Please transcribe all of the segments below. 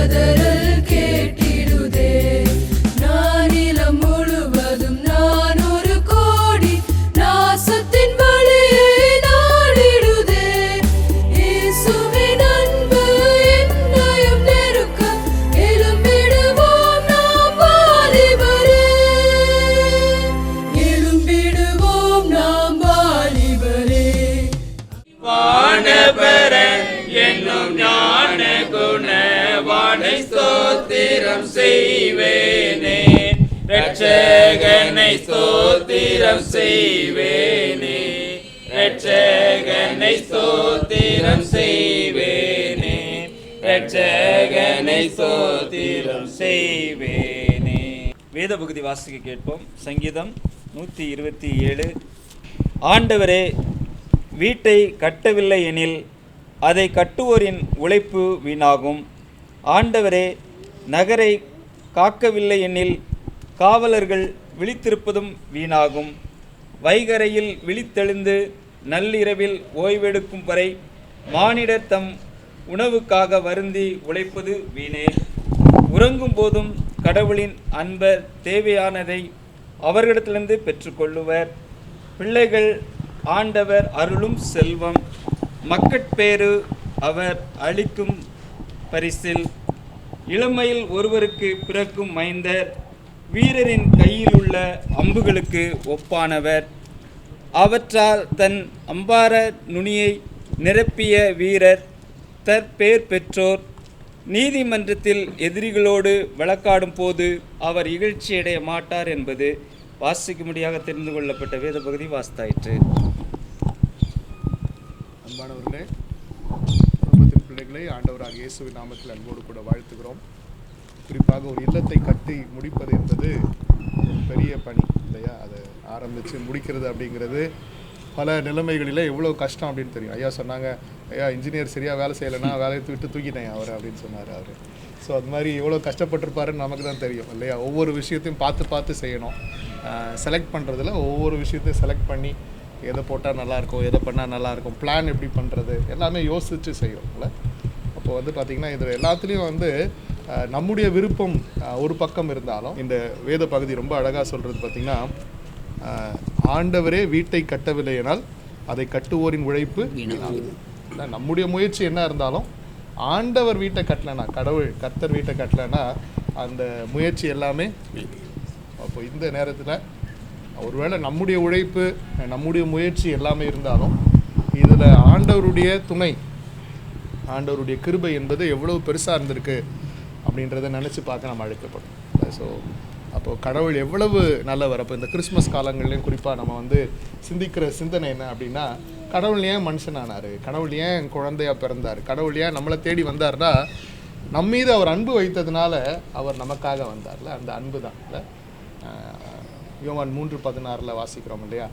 கதறல் கேட்டிடுதே. நானிலம் முழுவதும் நான் ஒரு கோடி நாசத்தின் வழியை நாடிடுதே. இயேசுவின் அன்பு என்னையும் நெருக்க எழும்பிடுவோம் நாம் வாலிபரே. எழும்பிடுவோம் நாம் வாலிபரே. வானபரன் என்னும் ஞான குணவானை ஸ்தோத்திரம் செய்வேனே. ரட்சகனை ஸ்தோத்திரம் செய்வேனே. ரட்சகனை ஸ்தோத்திரம் செய்வேனே. ரட்சகனை ஸ்தோத்திரம் செய்வேனே. வேத பகுதி வாசிக்க கேட்போம். சங்கீதம் 127. ஆண்டவரே, வீட்டை கட்டவில்லை எனில் அதை கட்டுவோரின் உழைப்பு வீணாகும். ஆண்டவரே, நகரை காக்கவில்லை எனில் காவலர்கள் விழித்திருப்பதும் வீணாகும். வைகரையில் விழித்தெழுந்து நள்ளிரவில் ஓய்வெடுக்கும் வரை மானிடர் தம் உணவுக்காக வருந்தி உழைப்பது வீணே. உறங்கும் போதும் கடவுளின் அன்பர் தேவையானதை அவர்களிடத்திலிருந்து பெற்றுக்கொள்ளுவர். பிள்ளைகள் ஆண்டவர் அருளும் செல்வம். மக்கட்பேறு அவர் அளிக்கும் பரிசில். இளமையில் ஒருவருக்கு பிறக்கும் மைந்தர் வீரரின் கையில் உள்ள அம்புகளுக்கு ஒப்பானவர். அவற்றால் தன் அம்பார நுனியை நிரப்பிய வீரர் தற்பேர் பெற்றோர். நீதிமன்றத்தில் எதிரிகளோடு வழக்காடும் போது அவர் இகழ்ச்சியடைய மாட்டார் என்பது வாசிக்கும்படியாக தெரிந்து கொள்ளப்பட்ட வேத பகுதி வாசித்தாயிற்று. அன்பானவர்களே, குடும்பத்தின் பிள்ளைகளை ஆண்டவராக இயேசுவின் நாமத்தில் அன்போடு கூட வாழ்த்துகிறோம். குறிப்பாக ஒரு இல்லத்தை கட்டி முடிப்பது என்பது ஒரு பெரிய பணி இல்லையா? அதை ஆரம்பித்து முடிக்கிறது அப்படிங்கிறது பல நிலைமைகளில் எவ்வளோ கஷ்டம் அப்படின்னு தெரியும். ஐயா சொன்னாங்க, ஐயா இன்ஜினியர் சரியாக வேலை செய்யலைன்னா வேலையை விட்டு தூக்கிட்டேன் அவர் அப்படின்னு சொன்னார் அவர். ஸோ அது மாதிரி எவ்வளோ கஷ்டப்பட்டிருப்பாருன்னு நமக்கு தான் தெரியும் இல்லையா? ஒவ்வொரு விஷயத்தையும் பார்த்து செய்யணும். செலக்ட் பண்ணுறதுல ஒவ்வொரு விஷயத்தையும் செலக்ட் பண்ணி எதை போட்டால் நல்லாயிருக்கும், எதை பண்ணால் நல்லாயிருக்கும், பிளான் எப்படி பண்ணுறது எல்லாமே யோசித்து செய்யணும்ல. அப்போ வந்து பார்த்திங்கன்னா இதில் எல்லாத்துலேயும் நம்முடைய விருப்பம் ஒரு பக்கம் இருந்தாலும் இந்த வேத பகுதி ரொம்ப அழகாக சொல்கிறது பார்த்திங்கன்னா, ஆண்டவரே வீட்டை கட்டவில்லையினால் அதை கட்டுவோரின் உழைப்பு நம்முடைய முயற்சி என்ன இருந்தாலும் ஆண்டவர் வீட்டை கட்டலைன்னா, கர்த்தர் வீட்டை கட்டலைன்னா அந்த முயற்சி எல்லாமே. அப்போ இந்த நேரத்தில் ஒருவேளை நம்முடைய உழைப்பு நம்முடைய முயற்சி எல்லாமே இருந்தாலும் இதில் ஆண்டவருடைய துணை, ஆண்டவருடைய கிருபை என்பது எவ்வளவு பெருசாக இருந்திருக்கு அப்படின்றத நினச்சி பார்க்க நம்ம அழைக்கப்படும். ஸோ அப்போது கடவுள் எவ்வளவு நல்லவர். அப்போ இந்த கிறிஸ்மஸ் காலங்கள்லேயும் குறிப்பாக நம்ம சிந்திக்கிற சிந்தனை என்ன அப்படின்னா, கடவுள் ஏன் மனுஷனானார், கடவுள் ஏன் குழந்தையாக பிறந்தார், கடவுள் ஏன் நம்மளை தேடி வந்தார்னா நம்மீது அவர் அன்பு வைத்ததுனால அவர் நமக்காக வந்தார்ல. அந்த அன்பு தான் இல்லை. யோவான் 3:16 வாசிக்கிறோம் இல்லையா?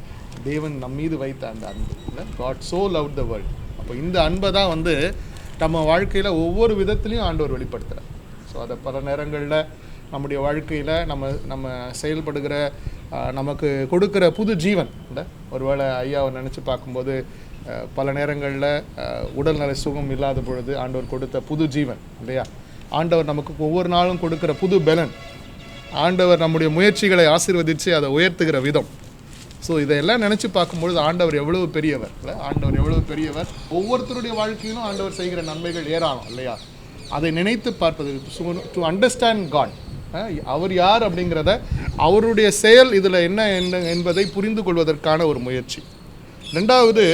தேவன் நம்மீது வைத்த அந்த அன்பு இல்லை. God so loved the world. அப்போ இந்த அன்பை தான் நம்ம வாழ்க்கையில் ஒவ்வொரு விதத்துலையும் ஆண்டவர் வெளிப்படுத்துகிறார். ஸோ அதை பல நேரங்களில் நம்முடைய வாழ்க்கையில் நம்ம செயல்படுகிற நமக்கு கொடுக்குற புது ஜீவன் இல்லை. ஒருவேளை ஐயாவை நினச்சி பார்க்கும்போது பல நேரங்களில் உடல்நல சுகம் இல்லாத பொழுது ஆண்டவர் கொடுத்த புது ஜீவன் இல்லையா? ஆண்டவர் நமக்கு ஒவ்வொரு நாளும் கொடுக்குற புது பலன், ஆண்டவர் நம்முடைய முயற்சிகளை ஆசீர்வதித்து அதை உயர்த்துகிற விதம். ஸோ இதையெல்லாம் நினச்சி பார்க்கும்பொழுது ஆண்டவர் எவ்வளவு பெரியவர் இல்லை, ஆண்டவர் எவ்வளவு பெரியவர். ஒவ்வொருத்தருடைய வாழ்க்கையிலும் ஆண்டவர் செய்கிற நன்மைகள் ஏராளம் இல்லையா? அதை நினைத்து பார்ப்பது, டு அண்டர்ஸ்டாண்ட் காட், அவர் யார் அப்படிங்கிறத, அவருடைய செயல் இதில் என்ன என்பதை புரிந்து கொள்வதற்கான ஒரு முயற்சி. ரெண்டாவது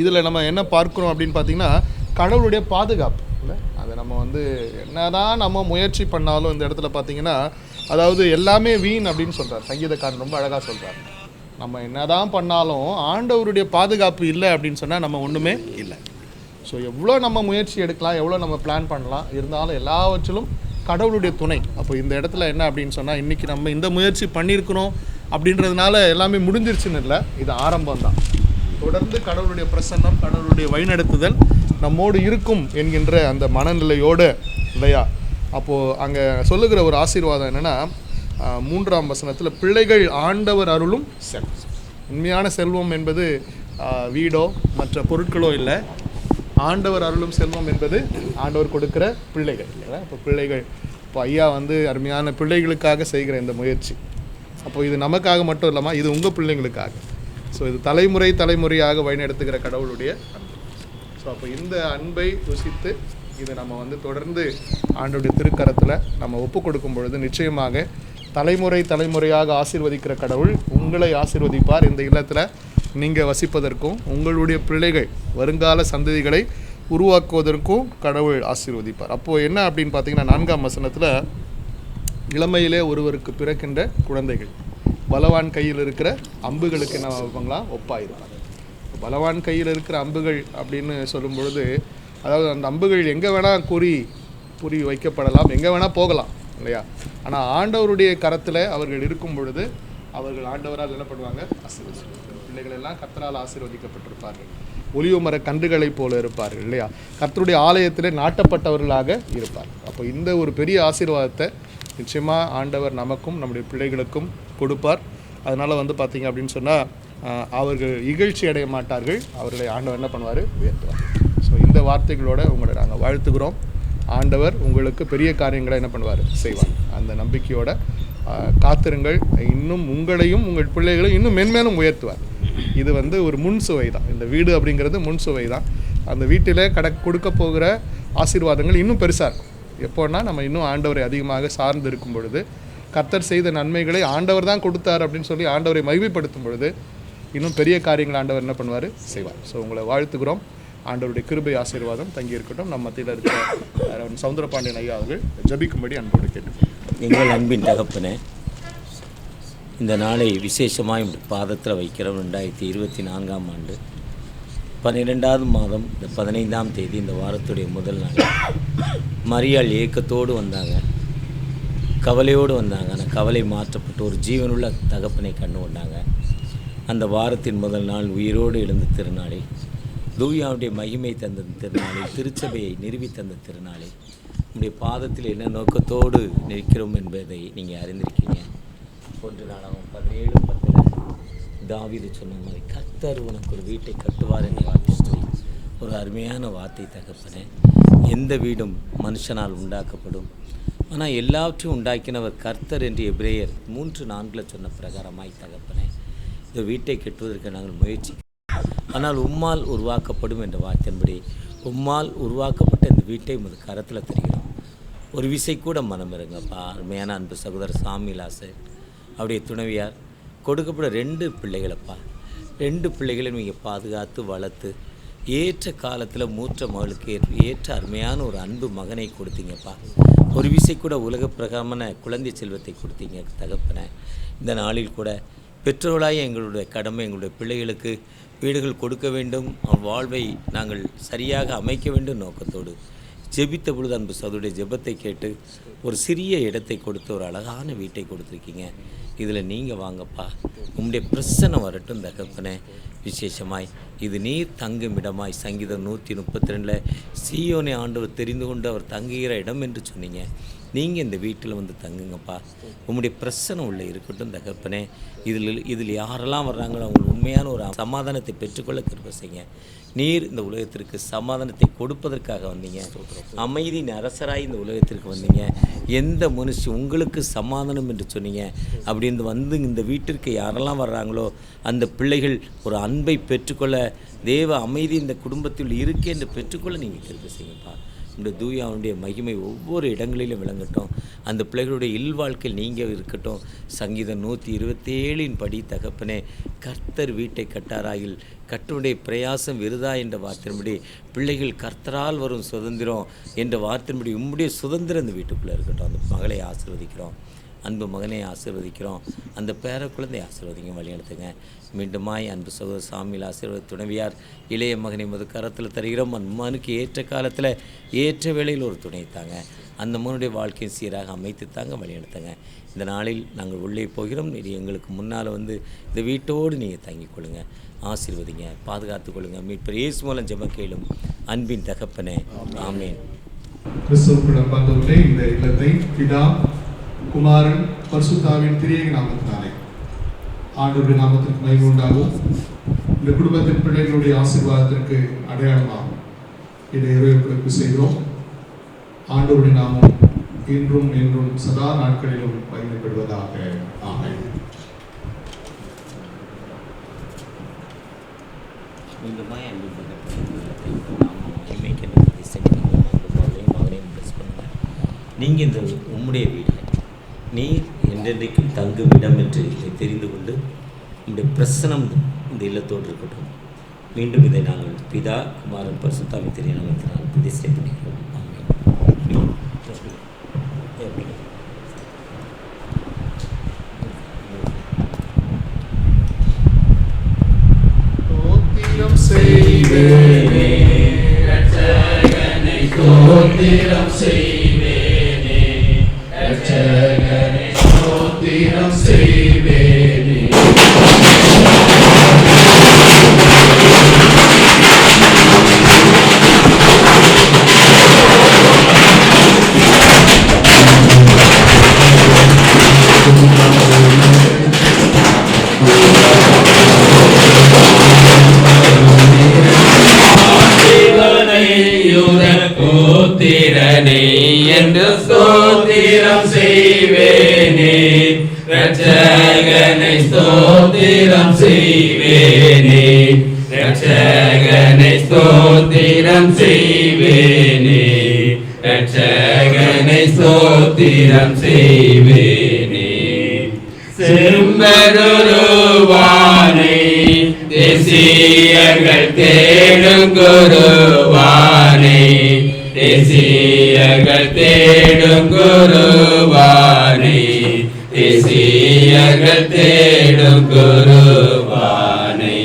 இதில் நம்ம என்ன பார்க்குறோம் அப்படின்னு பார்த்திங்கன்னா, கடவுளுடைய பாதுகாப்பு இல்லை. அதை நம்ம என்னதான் நம்ம முயற்சி பண்ணாலும் இந்த இடத்துல பார்த்திங்கன்னா, அதாவது எல்லாமே வீண் அப்படின்னு சொல்கிறார் சங்கீதக்காரன், ரொம்ப அழகாக சொல்கிறார். நம்ம என்னதான் பண்ணாலும் ஆண்டவருடைய பாதுகாப்பு இல்லை அப்படின்னு சொன்னால் நம்ம ஒன்றுமே இல்லை. ஸோ எவ்வளோ நம்ம முயற்சி எடுக்கலாம், எவ்வளோ நம்ம பிளான் பண்ணலாம், இருந்தாலும் எல்லாவற்றிலும் கடவுளுடைய துணை. அப்போ இந்த இடத்துல என்ன அப்படின்னு சொன்னால், இன்றைக்கி நம்ம இந்த முயற்சி பண்ணியிருக்கிறோம் அப்படின்றதுனால எல்லாமே முடிஞ்சிருச்சுன்னு இல்லை, இது ஆரம்பம் தான். தொடர்ந்து கடவுளுடைய பிரசன்னம், கடவுளுடைய வழிநடத்துதல் நம்மோடு இருக்கும் என்கின்ற அந்த மனநிலையோடு இல்லையா? அப்போது அங்கே சொல்லுகிற ஒரு ஆசீர்வாதம் என்னென்னா, 3ஆம் வசனத்தில் பிள்ளைகள் ஆண்டவர் அருளும் செல்வம். உண்மையான செல்வம் என்பது வீடோ மற்ற பொருட்களோ இல்லை, ஆண்டவர் அருளும் செல்வம் என்பது ஆண்டவர் கொடுக்கிற பிள்ளைகள் இல்லையா? இப்போ பிள்ளைகள், இப்போ ஐயா வந்து அருமையான பிள்ளைகளுக்காக செய்கிற இந்த முயற்சி, அப்போ இது நமக்காக மட்டும் இல்லாமல் இது உங்கள் பிள்ளைங்களுக்காக. ஸோ இது தலைமுறையாக வழிநடத்துகிற கடவுளுடைய அன்பு. ஸோ அப்போ இந்த அன்பை ருசித்து இதை நம்ம வந்து தொடர்ந்து ஆண்டவருடைய திருக்கரத்தில் நம்ம ஒப்பு கொடுக்கும் பொழுது நிச்சயமாக தலைமுறையாக ஆசீர்வதிக்கிற கடவுள் உங்களை ஆசீர்வதிப்பார். இந்த இல்லத்தில் நீங்கள் வசிப்பதற்கும் உங்களுடைய பிள்ளைகள் வருங்கால சந்ததிகளை உருவாக்குவதற்கும் கடவுள் ஆசீர்வதிப்பார். அப்போது என்ன அப்படின்னு பார்த்தீங்கன்னா 4ஆம் வசனத்தில் இளமையிலே ஒருவருக்கு பிறக்கின்ற குழந்தைகள் பலவான் கையில் இருக்கிற அம்புகளுக்கு என்ன வைப்பாங்களா? ஒப்பாயிருப்பாங்க. பலவான் கையில் இருக்கிற அம்புகள் அப்படின்னு சொல்லும் பொழுது, அதாவது அந்த அம்புகள் எங்கே வேணால் குறி வைக்கப்படலாம், எங்கே வேணால் போகலாம் இல்லையா? ஆனால் ஆண்டவருடைய கரத்தில் அவர்கள் இருக்கும் பொழுது அவர்கள் ஆண்டவரால் என்ன பண்ணுவாங்க? ஆசீர்வதிப்பார்கள். பிள்ளைகள் எல்லாம் கர்த்தரால் ஆசீர்வதிக்கப்பட்டிருப்பார்கள். ஒலிவ மர கன்றுகளைப் போல இருப்பார்கள் இல்லையா? கர்த்தருடைய ஆலயத்தில் நாட்டப்பட்டவர்களாக இருப்பார்கள். அப்போ இந்த ஒரு பெரிய ஆசீர்வாதத்தை நிச்சயமாக ஆண்டவர் நமக்கும் நம்முடைய பிள்ளைகளுக்கும் கொடுப்பார். அதனால் வந்து பார்த்திங்க அப்படின்னு சொன்னால் அவர்கள் இகழ்ச்சி அடைய மாட்டார்கள், அவர்களை ஆண்டவர் என்ன பண்ணுவார்? உயர்த்துவார். ஸோ இந்த வார்த்தைகளோடு உங்களை நாங்கள் வாழ்த்துக்கிறோம். ஆண்டவர் உங்களுக்கு பெரிய காரியங்களை என்ன பண்ணுவார்? செய்வார். அந்த நம்பிக்கையோட காத்திருங்கள். இன்னும் உங்களையும் உங்கள் பிள்ளைகளையும் இன்னும் மென்மேலும் உயர்த்துவார். இது வந்து ஒரு முன் சுவை தான். இந்த வீடு அப்படிங்கிறது முன் சுவை தான். அந்த வீட்டில் கொடுக்க போகிற ஆசீர்வாதங்கள் இன்னும் பெருசாக இருக்கும். எப்போன்னா நம்ம இன்னும் ஆண்டவரை அதிகமாக சார்ந்து இருக்கும் பொழுது, கர்த்தர் செய்த நன்மைகளை ஆண்டவர் தான் கொடுத்தார் அப்படின்னு சொல்லி ஆண்டவரை மகிமைப்படுத்தும் பொழுது இன்னும் பெரிய காரியங்கள் ஆண்டவர் என்ன பண்ணுவார்? செய்வார். ஸோ உங்களை வாழ்த்துக்கிறோம். ஆண்டவருடைய கிருபை ஆசீர்வாதம் தங்கி இருக்கட்டும். நம்ம மத்தியில் இருக்கிற சவுந்தரபாண்டியன் ஐயா அவர்கள் ஜபிக்கும்படி அன்போடு கேட்டுக்கொள்கிறேன். எங்கள் அன்பின் தகப்பனே, இந்த நாளை விசேஷமாக பாதத்தில் வைக்கிறோம். 2024ஆம் ஆண்டு 12வது மாதம் இந்த 15ஆம் தேதி இந்த வாரத்துடைய முதல் நாள் மரியாள் ஏக்கத்தோடு வந்தாங்க, கவலையோடு வந்தாங்க. ஆனால் கவலை மாற்றப்பட்டு ஒரு ஜீவனுள்ள தகப்பனை கண்டு கொண்டாங்க. அந்த வாரத்தின் முதல் நாள் உயிரோடு எழுந்த திருநாளில், தூயாவுடைய மகிமை தந்த திருநாளில், திருச்சபையை நிறுவி தந்த திருநாளில் உங்களுடைய பாதத்தில் என்ன நோக்கத்தோடு நிற்கிறோம் என்பதை நீங்கள் அறிந்திருக்கீங்க. 1 நாளாகவும் 17:10 தாவீது சொன்ன மாதிரி கர்த்தர் உனக்கு ஒரு வீட்டை கட்டுவார் என்ற வார்த்தை சொல்லி ஒரு அருமையான வார்த்தை தகப்பனே. எந்த வீடும் மனுஷனால் உண்டாக்கப்படும், ஆனால் எல்லாவற்றையும் உண்டாக்கினவர் கர்த்தர் என்று எபிரேயர் 3:4 சொன்ன பிரகாரமாய் தகப்பனே, இந்த வீட்டை கட்டுவதற்கு நாங்கள் முயற்சி, ஆனால் உம்மால் உருவாக்கப்படும் என்ற வார்த்தையின்படி உம்மால் உருவாக்கப்பட்ட இந்த வீட்டை உமது கரத்தில் தருகிறோம். ஒரு விசை கூட மனம் இருங்கப்பா. அருமையான அன்பு சகோதரர் சாமிலாசர் அவருடைய துணைவியார் கொடுக்கப்பட 2 பிள்ளைகளப்பா. 2 பிள்ளைகளை நீங்கள் பாதுகாத்து வளர்த்து ஏற்ற காலத்தில் மூற்ற மகளுக்கு ஏற்ற அருமையான ஒரு அன்பு மகனை கொடுத்தீங்கப்பா. ஒரு விசை கூட உலக பிரகாரமான குழந்தை செல்வத்தை கொடுத்தீங்க தகப்பன. இந்த நாளில் கூட பெற்றோர்களாக எங்களுடைய கடமை எங்களுடைய பிள்ளைகளுக்கு வீடுகள் கொடுக்க வேண்டும், வாழ்வை நாங்கள் சரியாக அமைக்க வேண்டும் நோக்கத்தோடு ஜெபித்த பொழுது அன்பு சகோதரருடைய ஜெபத்தை கேட்டு ஒரு சிறிய இடத்தை கொடுத்து ஒரு அழகான வீட்டை கொடுத்துருக்கீங்க. இதில் நீங்கள் வாங்கப்பா, உங்களுடைய பிரசனை வரட்டும் தகப்பனே. விசேஷமாய் இது நீர் தங்கும் இடமாய் சங்கீதம் 132 சீயோனை ஆண்டவர் தெரிந்து கொண்டு அவர் தங்குகிற இடம் என்று சொன்னீங்க. நீங்கள் இந்த வீட்டில் வந்து தங்குங்கப்பா. உங்களுடைய பிரசனை உள்ளே இருக்கட்டும் தகப்பனே. இதில் யாரெல்லாம் வர்றாங்களோ அவங்க உண்மையான ஒரு சமாதானத்தை பெற்றுக்கொள்ள கிருபை செய்யுங்க. நீர் இந்த உலகத்திற்கு சமாதானத்தை கொடுப்பதற்காக வந்தீங்க, அமைதியின் அரசராய் இந்த உலகத்திற்கு வந்தீங்க. எந்த மனுஷன் உங்களுக்கு சமாதானம் என்று சொன்னீங்க. அப்படின்னு வந்து இந்த வீட்டிற்கு யாரெல்லாம் வர்றாங்களோ அந்த பிள்ளைகள் ஒரு அன்பை பெற்றுக்கொள்ள, தேவ அமைதி இந்த குடும்பத்தில் இருக்கே என்று பெற்றுக்கொள்ள நீங்கள் கிருபை செய்யுங்கப்பா. இந்த தூயாவுடைய மகிமை ஒவ்வொரு இடங்களிலும் விளங்கட்டும். அந்த பிள்ளைகளுடைய இல்வாழ்க்கையில் நீங்கள் இருக்கட்டும். சங்கீதம் 127 படி தகப்பனே, கர்த்தர் வீட்டை கட்டாராயில் கர்த்தருடைய பிரயாசம் விருதா என்ற வார்த்தையின்படி பிள்ளைகள் கர்த்தரால் வரும் சுதந்திரம் என்ற வார்த்தையின்படி உம்முடைய சுதந்திரம் இந்த வீட்டுக்குள்ளே இருக்கட்டும். அந்த மகளை ஆசீர்வதிக்கிறோம், அன்பு மகனை ஆசீர்வதிக்கிறோம். அந்த பேர குழந்தை ஆசீர்வதிங்க, வழிநடத்துங்க. மீண்டுமாய் அன்பு சகோதர சாமியில் ஆசீர்வாத துணைவியார் இளைய மகனை மது கரத்தில் தருகிறோம். அந்த மகனுக்கு ஏற்ற காலத்தில் ஏற்ற வேளையில் ஒரு துணை தாங்க. அந்த மகனுடைய வாழ்க்கையை சீராக அமைத்து தாங்க, வழிநடத்துங்க. இந்த நாளில் நாங்கள் உள்ளே போகிறோம். இது எங்களுக்கு முன்னால் வந்து இந்த வீட்டோடு நீங்கள் தங்கிக் கொள்ளுங்க, ஆசீர்வதிங்க, பாதுகாத்துக் கொள்ளுங்க. மீட்பர் இயேசு மூலம் ஜெபம் கேளும் அன்பின் தகப்பனே, ஆமென். கிறிஸ்துவுக்குள் அன்பார்ந்தவர்களே, இந்த இல்லத்தை பிதா குமாரன் பரிசுத்தாவின் திரியேக நாமத்தினாலே ஆண்டவருடைய நாமத்திற்கு மகிமை உண்டாகும். இந்த குடும்பத்தின் பிள்ளைகளுடைய ஆசீர்வாதத்திற்கு அடையாளமாகும். இதை இறைவனுக்கு செய்கிறோம். ஆண்டவருடைய நாமம் இன்றும் என்றும் சதா நாட்களிலும் பயன்படுவதாக. ஆமென். மீண்டுமாய் அன்பு நீங்கள் இந்த உம்முடைய வீடு நீர் என்றென்றைக்கும் தங்கும் இடம் என்று இதை தெரிந்து கொண்டு உங்களுடைய பிரசனம் இந்த இல்லத்தோடு இருக்கட்டும். மீண்டும் இதை நாங்கள் பிதா குமாரன் பரிசுத்தாவின் திரு நாமத்தினால் பிரதிஷ்டை பண்ணுகிறோம். ஸ்தோத்திரம் செய்வேனே, ரட்சகனே ஸ்தோத்திரம் செய்வேனே. புத்திரனே என்று ஸ்தோத்திரம் செய்வேனே, ரட்சகனை ஸ்தோத்திரம் செய்வேனே, ரட்சகனை ஸ்தோத்திரம் செய்வேனே, ரட்சகனை ஸ்தோத்திரம் செய்வேனே. செம்பருவானை தேசியர்கள் தேடும் குருவானை, தேசியர்கள் தேடும் குருவானை, தேசியர்கள் தேடும் குருவானை.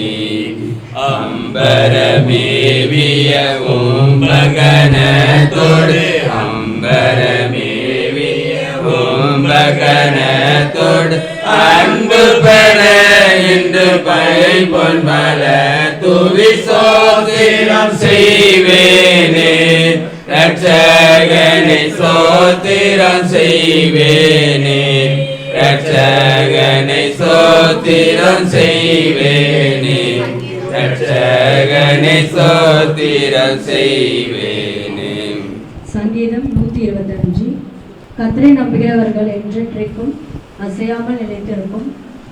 அம்பரமேவிய ஓம்பகனத்தோடு, அம்பரமேவிய ஓம்பகனத்தோடு அன்பு பெற என்று பைம்பொன் மலர் தூவி ஸ்தோத்திரம் செய்வேனே, ரட்சகனை ஸ்தோத்திரம் செய்வேனே, ரட்சகனை ஸ்தோத்திரம் செய்வேனே, ரட்சகனை ஸ்தோத்திரம் செய்வேனே. சங்கீதம் 125. கர்த்தரை நம்புகிறவர்கள் என்றென்றைக்கும் அசையாமல் நிலைத்திருக்கும்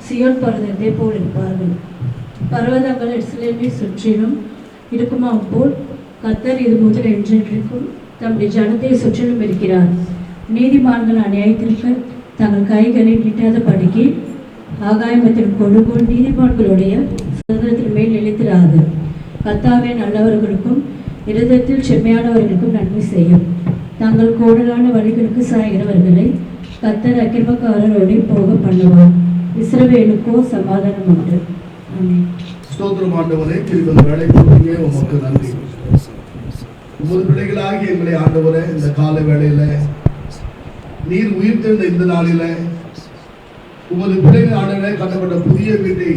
சியோன் பர்வதத்தை போல் இருப்பார்கள். பர்வதங்கள் எருசலேமை சுற்றிலும் இருக்குமா போல் கர்த்தர் இது முதல் என்றென்றைக்கும் தம்முடைய ஜனத்தை சுற்றிலும் இருக்கிறார். நீதிமான்கள் அநியாயத்திற்கு தங்கள் கைகளை நீட்டாத படிக்கு ஆகாயமத்தின் கொடுங்கோல் நீதிமான்களுடைய சுதந்திரத்தின் மேல் நிலைத்திராது. கர்த்தாவே நல்லவர்களுக்கும் இருதயத்தில் செம்மையானவர்களுக்கும் நன்மை செய்யும். தங்கள் கோடலான வழிகளுக்கு சாய்கிறவர்களை கர்த்தர் அக்கிரமக்காரரோடு போக பண்ணுவார். இஸ்ரவேலுக்கோ சமாதானம் உண்டு. ஆமென். ஸ்தோத்திரம் ஆண்டவரே, கிருபை வேலை கொடுத்தீங்க, உமக்கு நன்றி. உமது பிள்ளைகளாகி எங்களை ஆண்டவரே இந்த கால வேளையில நீர் உயிர்த்தெழுந்த இந்த நாளில உமது பிள்ளைகள் ஆண்டவரே கட்டப்பட்ட புதிய வீட்டை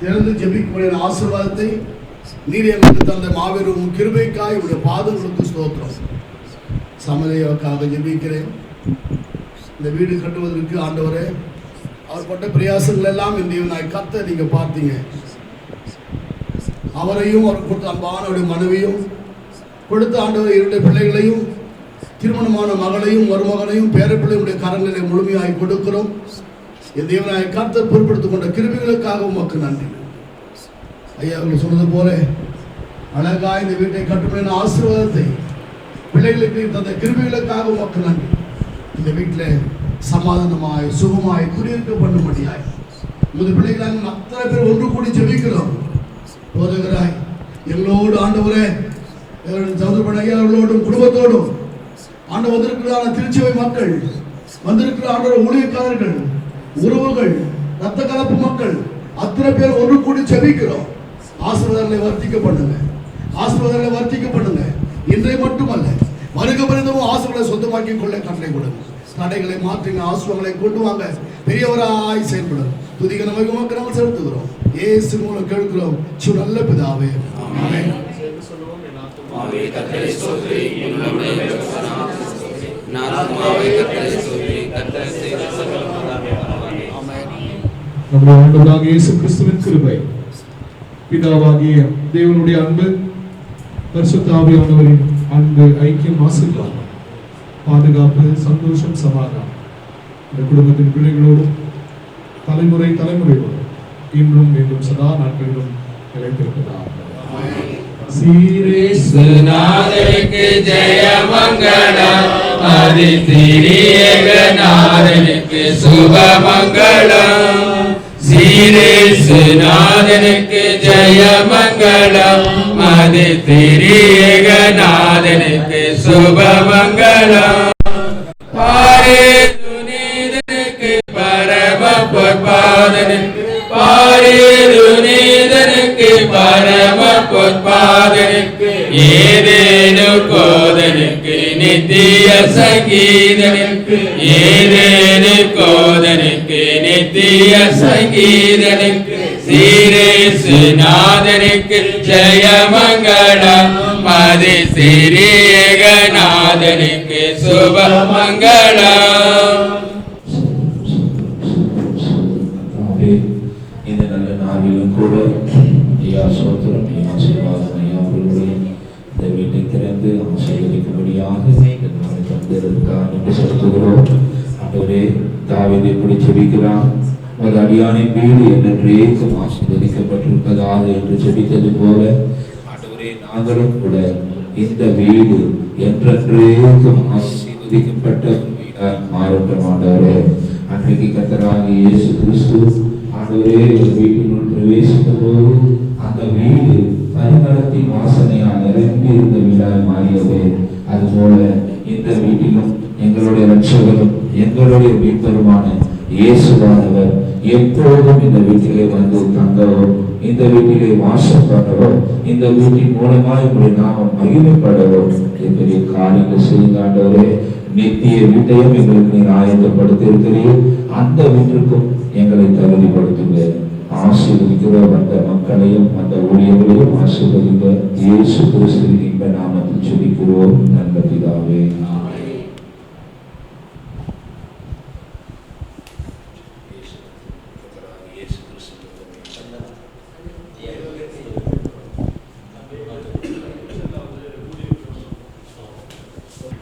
திறந்து ஜெபிக்கக்கூடிய ஆசீர்வாதத்தை நீர் எங்களுக்கு தந்த மாபெரும் கிருபைக்காய் உடைய பாதங்களுக்கு ஸ்தோத்திரம். சமலையாவுக்காக ஜெபிக்கிறேன். இந்த வீடு கட்டுவதற்கு ஆண்டவரே அவர் பட்ட பிரயாசங்கள் எல்லாம் இந்த நாய் கத்த நீங்க பார்த்தீங்க. அவரையும் அவர் கொடுத்த அன்பானவருடைய மனைவியும் கொடுத்த ஆண்டவர் 2 பிள்ளைகளையும் திருமணமான மகளையும் மருமகனையும் பேரப்பிள்ளையுடைய கரங்களை முழுமையாய் கொடுக்கிறோம். என் தேவனாய் கர்த்தர் பொறுப்படுத்திக் கொண்ட கிருபைகளுக்காக உமக்கு நன்றி. ஐயா அவர்கள் சொன்னது போல அழகாய் இந்த வீட்டை கட்டுமான ஆசீர்வாதத்தை பிள்ளைகளுக்கு தந்த கிருபைகளுக்காக உமக்கு நன்றி. இந்த வீட்டில் சமாதானமாய் சுகமாய் குடியிருக்க பண்ணும்படியாய் உமது பிள்ளைகளாக அத்தனை பேர் ஒன்று கூடி ஜெபிக்கிறோம். போதகராய் எங்களோடு ஆண்டவரே சௌதரபன் ஐயா அவர்களோடும் குடும்பத்தோடும் ஆண்டு வந்திருக்கிறான திருச்சபை மக்கள், வந்திருக்கிற ஆண்டவர் ஊழியக்காரர்கள், உறவுகள், ரத்த கலப்பு மக்கள் அத்தனை பேர் ஒன்று கூடி ஜெபிக்கிறோம். ஆசீர்வாதங்களை வர்த்திக்க பண்ணுங்க, ஆசீர்வாதங்களை வர்த்திக்க பண்ணுங்க. இன்றை மட்டுமல்ல வருக பரிந்தமும் ஆசீர்வாதங்களை சொந்தமாக்கி கொள்ள கட்டளை கொடுங்க. தடைகளை மாற்றுங்க, ஆசீர்வாதங்களை கொண்டு வாங்க. பெரியவராய் செயல்படும் துதிக நமக்கு மக்கள் நம்ம செலுத்துகிறோம். இயேசு மூலம் கேட்கிறோம் நல்ல பிதாவே. ஆமென். நம்முடைய ஆண்டவராகிய இயேசு கிறிஸ்துவின் கிருபை, பிதாவாகிய தேவனுடைய அன்பு, பரிசுத்த ஆவியானவரின் அன்பு, ஐக்கியம், ஆசீர்வாதம், பாதுகாப்பு, சந்தோஷம், சமாதானம் இந்த குடும்பத்தின் பிள்ளைகளோடும் தலைமுறை தலைமுறையோடும் இன்றும் மீண்டும் சதா நாட்களிலும் நிலைத்திருப்பதாக. நாதனுக்கு ஜெயமங்கலம், ஆதி திரியேகநாதனுக்கு சுபமங்கலம். நாதனுக்கு ஜெயமங்கலம், ஆதி திரியேகநாதனுக்கு சுபமங்கலம். பாரேதுநீதனுக்கு பரம பொற்பாதனுக்கு, பாரேதுநீதனுக்கு பரம பொற்பாதனுக்கு, ஏதேனு கோதனுக்கு நித்திய சங்கீதனுக்கு, ஏதேனு கோதனுக்கு நித்திய சங்கீதனுக்கு, நாதனுக்கு ஜெயமங்கலம், மதி சிறியேகநாதனுக்கு சுபமங்கலம். இந்த நல்ல நாளிலும் கூட ஐயா சோத்திரம், ஐயா ஆசீர்வாதம், ஐயா அவர்களுடைய இந்த வீட்டை திறந்து ஆசீர்வதிக்கும்படியாக இந்த நாளை தந்ததற்காக நன்றி செலுத்துகிறோம். ஆண்டவரே, தாவீது இப்படி ஜெபிக்கிறான், ஒரு அடியானின் வீடு என்றென்றைக்கும் ஆசீர்வதிக்கப்பட்டிருப்பதாக என்று ஜெபித்தது போல ஆண்டவரே, நாங்களும் கூட இந்த வீடு என்றென்றைக்கும் ஆசீர்வதிக்கப்பட்ட வீடாய் மாறட்டும். ஆண்டவரே, அன்றைக்கு கர்த்தராகிய இயேசு கிறிஸ்து ஆண்டவரே ஒரு வீட்டினுள் பிரவேசித்த போது அந்த வீடு பரிமளத்தின் வாசனையால் நிரம்பி இருந்த வீடாய் மாறியது. அதுபோல இந்த வீட்டிலும் எங்களுடைய ரட்சகரும் எங்களுடைய மீட்பருமான இயேசுவானவர் எப்போதும் இந்த வீட்டிலே வந்து தங்கவும், இந்த வீட்டிலே வாசம் பண்ணவும், இந்த வீட்டின் மூலமாய் உங்களுடைய நாமம் மகிமைப்படவும் பெரிய காரியங்கள் செய்யுங்க. ஆண்டவரே, நித்திய வீட்டையும் எங்களுக்கு நீர் ஆயத்தப்படுத்தியிருக்கிறீர். அந்த வீட்டிற்கும் எங்களை தகுதிப்படுத்துங்க. ஆசீர்வதிக்கிறோம். அந்த மக்களையும் அந்த ஊழியர்களையும் ஆசீர்வதிங்க. இயேசு கிறிஸ்துவின் இன்ப நாமத்தில் ஜெபிக்கிறோம் நல்ல பிதாவே.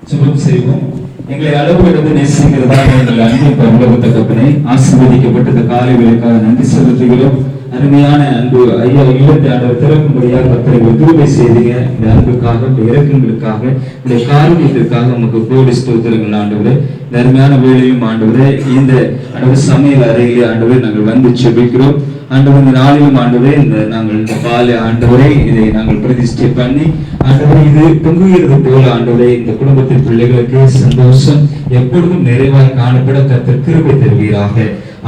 ஜெபம் செய்வோம். எங்களை அளவு எடுத்து நேசிக்கிறதாக எங்கள் அன்பின் பரலோக தகப்பனே, ஆசீர்வதிக்கப்பட்ட காலை வேளைக்காக நன்றி செலுத்துகிறோம். அருமையான அன்பு ஐயா இல்லத்தை ஆண்டவர் திறக்கும்படியாக கர்த்தரை கிருபை செய்தீங்க. இந்த அன்புக்காக, இந்த இரக்கங்களுக்காக, இந்த காரியத்திற்காக உமக்கு கோடி ஸ்தோத்திரங்கள் ஆண்டவரே. இந்த அருமையான வேளையும் ஆண்டவரே, இந்த ஆண்டவர் சமையல் அறையிலே ஆண்டவரே நாங்கள் வந்து செபிக்கிறோம். ஆண்டவர் இந்த நாளிலும் ஆண்டவரே, நாங்கள் இந்த பாலை ஆண்டவரே இதை நாங்கள் பிரதிஷ்டை பண்ணி ஆண்டவரே இது பொங்குகிறது போல ஆண்டவரே இந்த குடும்பத்தின் பிள்ளைகளுக்கு சந்தோஷம் எப்பொழுதும் நிறைவாய் காணப்பட கர்த்தர் கிருபை தருவீராக.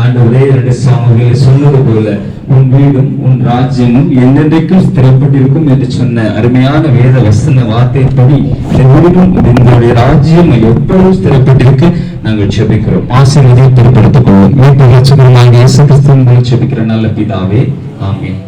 ஆண்டவரே, 2 சாமுவேல் சொன்னது போல உன் வீடும் உன் ராஜ்யமும் என்னென்றைக்கும் ஸ்திரப்பட்டிருக்கும் என்று சொன்ன அருமையான வேத வசன வார்த்தைப்படி இந்த வீடும் என்னுடைய ராஜ்யம் எப்பொழுதும் ஸ்திரப்பட்டிருக்கு நாங்கள் ஜெபிக்கிறோம். ஆசீர்வாதத்தை பொறுப்படுத்திக் கொள்ளும். இயேசு கிறிஸ்துவின் மூலம் ஜெபிக்கிற நல்ல பிதாவே, ஆமென்.